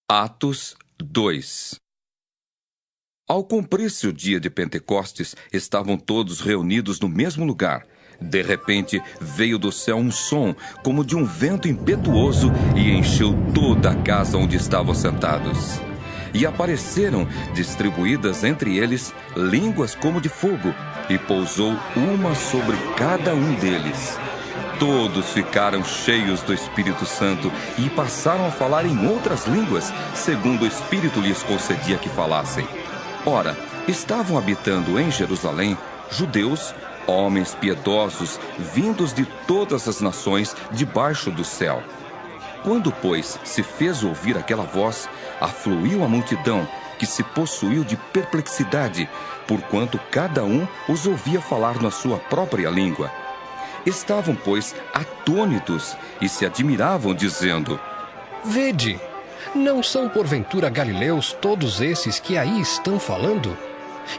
Atos 2. Ao cumprir-se o dia de Pentecostes, estavam todos reunidos no mesmo lugar. De repente, veio do céu um som, como de um vento impetuoso, e encheu toda a casa onde estavam sentados. E apareceram, distribuídas entre eles, línguas como de fogo, e pousou uma sobre cada um deles. Todos ficaram cheios do Espírito Santo e passaram a falar em outras línguas, segundo o Espírito lhes concedia que falassem. Ora, estavam habitando em Jerusalém judeus, homens piedosos, vindos de todas as nações debaixo do céu. Quando, pois, se fez ouvir aquela voz, afluiu a multidão, que se possuiu de perplexidade, porquanto cada um os ouvia falar na sua própria língua. Estavam, pois, atônitos e se admiravam, dizendo: Vede, não são porventura galileus todos esses que aí estão falando?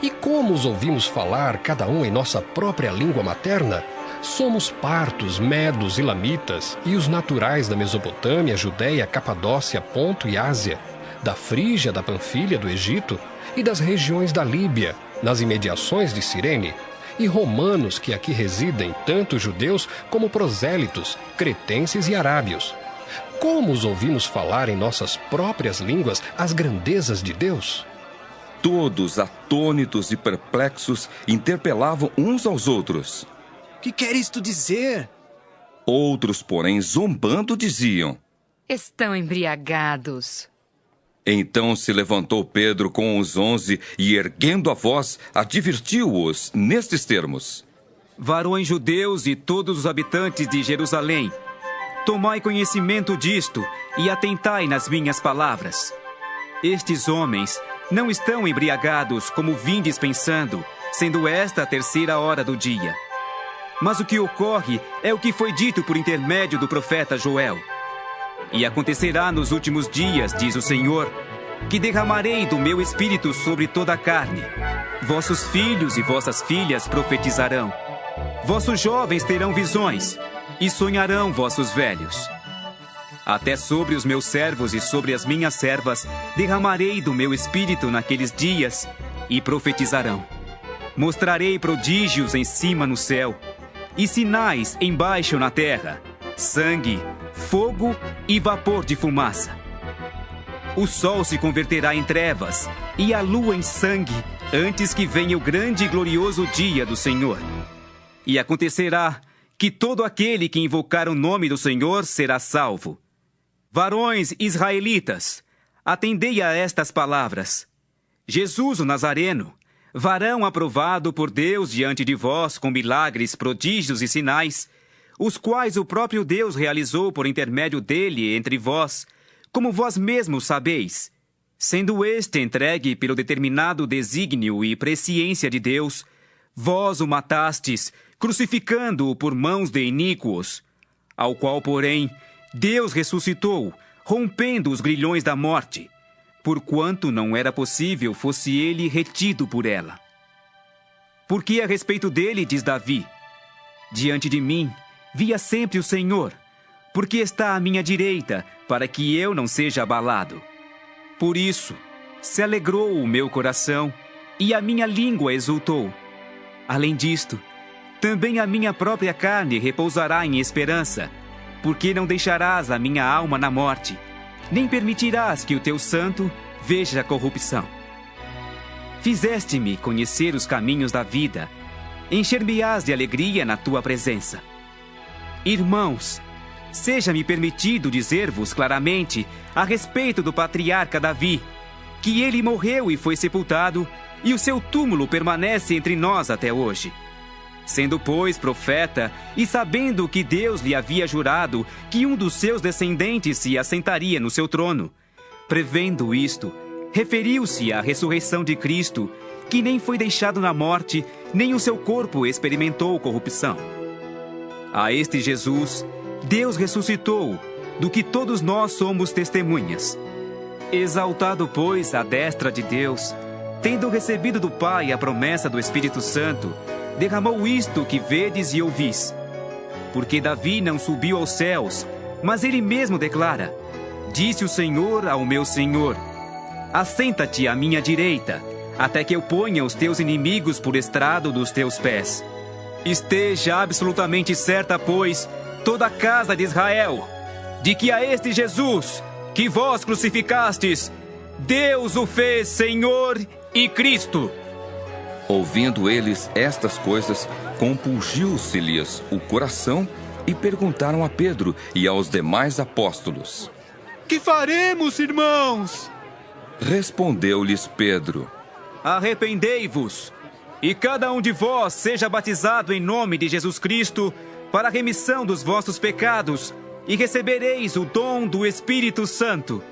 E como os ouvimos falar, cada um em nossa própria língua materna? Somos partos, medos e lamitas, e os naturais da Mesopotâmia, Judéia, Capadócia, Ponto e Ásia, da Frígia, da Panfilha, do Egito, e das regiões da Líbia, nas imediações de Cirene, e romanos que aqui residem, tanto judeus como prosélitos, cretenses e arábios. Como os ouvimos falar em nossas próprias línguas as grandezas de Deus? Todos, atônitos e perplexos, interpelavam uns aos outros. Que queres tu dizer? Outros, porém, zombando, diziam: Estão embriagados. Então se levantou Pedro com os 11 e, erguendo a voz, advertiu-os nestes termos: Varões judeus e todos os habitantes de Jerusalém, tomai conhecimento disto e atentai nas minhas palavras. Estes homens não estão embriagados como vindes pensando, sendo esta a 3ª hora do dia. Mas o que ocorre é o que foi dito por intermédio do profeta Joel. E acontecerá nos últimos dias, diz o Senhor, que derramarei do meu espírito sobre toda a carne. Vossos filhos e vossas filhas profetizarão. Vossos jovens terão visões, e sonharão vossos velhos. Até sobre os meus servos e sobre as minhas servas derramarei do meu espírito naqueles dias, e profetizarão. Mostrarei prodígios em cima no céu, e sinais embaixo na terra, sangue, fogo e vapor de fumaça. O sol se converterá em trevas e a lua em sangue antes que venha o grande e glorioso dia do Senhor. E acontecerá que todo aquele que invocar o nome do Senhor será salvo. Varões israelitas, atendei a estas palavras. Jesus o Nazareno, varão aprovado por Deus diante de vós com milagres, prodígios e sinais, os quais o próprio Deus realizou por intermédio dele entre vós, como vós mesmos sabeis, sendo este entregue pelo determinado desígnio e presciência de Deus, vós o matastes, crucificando-o por mãos de iníquos, ao qual, porém, Deus ressuscitou, rompendo os grilhões da morte, porquanto não era possível fosse ele retido por ela. Porque a respeito dele, diz Davi, diante de mim via sempre o Senhor, porque está à minha direita, para que eu não seja abalado. Por isso, se alegrou o meu coração, e a minha língua exultou. Além disto, também a minha própria carne repousará em esperança, porque não deixarás a minha alma na morte, nem permitirás que o teu santo veja a corrupção. Fizeste-me conhecer os caminhos da vida, encher-me-ás de alegria na tua presença. Irmãos, seja-me permitido dizer-vos claramente a respeito do patriarca Davi, que ele morreu e foi sepultado, e o seu túmulo permanece entre nós até hoje. Sendo, pois, profeta, e sabendo que Deus lhe havia jurado que um dos seus descendentes se assentaria no seu trono, prevendo isto, referiu-se à ressurreição de Cristo, que nem foi deixado na morte, nem o seu corpo experimentou corrupção. A este Jesus, Deus ressuscitou, do que todos nós somos testemunhas. Exaltado, pois, à destra de Deus, tendo recebido do Pai a promessa do Espírito Santo, derramou isto que vedes e ouvis. Porque Davi não subiu aos céus, mas ele mesmo declara: disse o Senhor ao meu Senhor: assenta-te à minha direita, até que eu ponha os teus inimigos por estrado dos teus pés. Esteja absolutamente certa, pois, toda a casa de Israel, de que a este Jesus, que vós crucificastes, Deus o fez Senhor e Cristo. Ouvindo eles estas coisas, compungiu-se-lhes o coração e perguntaram a Pedro e aos demais apóstolos: Que faremos, irmãos? Respondeu-lhes Pedro: Arrependei-vos, e cada um de vós seja batizado em nome de Jesus Cristo para a remissão dos vossos pecados, e recebereis o dom do Espírito Santo.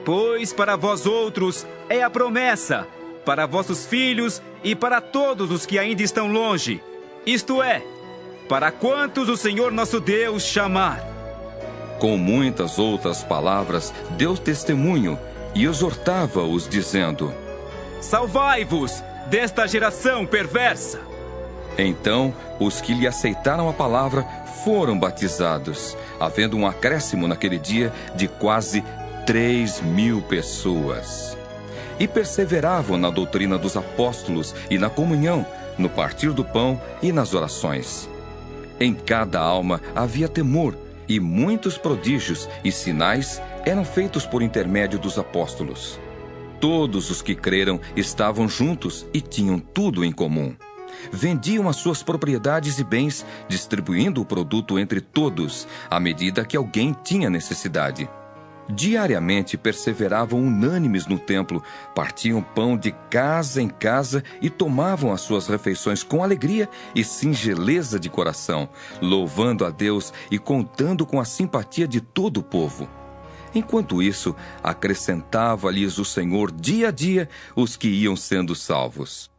Pois para vós outros é a promessa, para vossos filhos e para todos os que ainda estão longe, isto é, para quantos o Senhor nosso Deus chamar. Com muitas outras palavras, deu testemunho e exortava-os, dizendo: Salvai-vos desta geração perversa. Então, os que lhe aceitaram a palavra foram batizados, havendo um acréscimo naquele dia de quase 3.000 pessoas. E perseveravam na doutrina dos apóstolos e na comunhão, no partir do pão e nas orações. Em cada alma havia temor, e muitos prodígios e sinais eram feitos por intermédio dos apóstolos. Todos os que creram estavam juntos e tinham tudo em comum. Vendiam as suas propriedades e bens, distribuindo o produto entre todos, à medida que alguém tinha necessidade. Diariamente perseveravam unânimes no templo, partiam pão de casa em casa e tomavam as suas refeições com alegria e singeleza de coração, louvando a Deus e contando com a simpatia de todo o povo. Enquanto isso, acrescentava-lhes o Senhor dia a dia os que iam sendo salvos.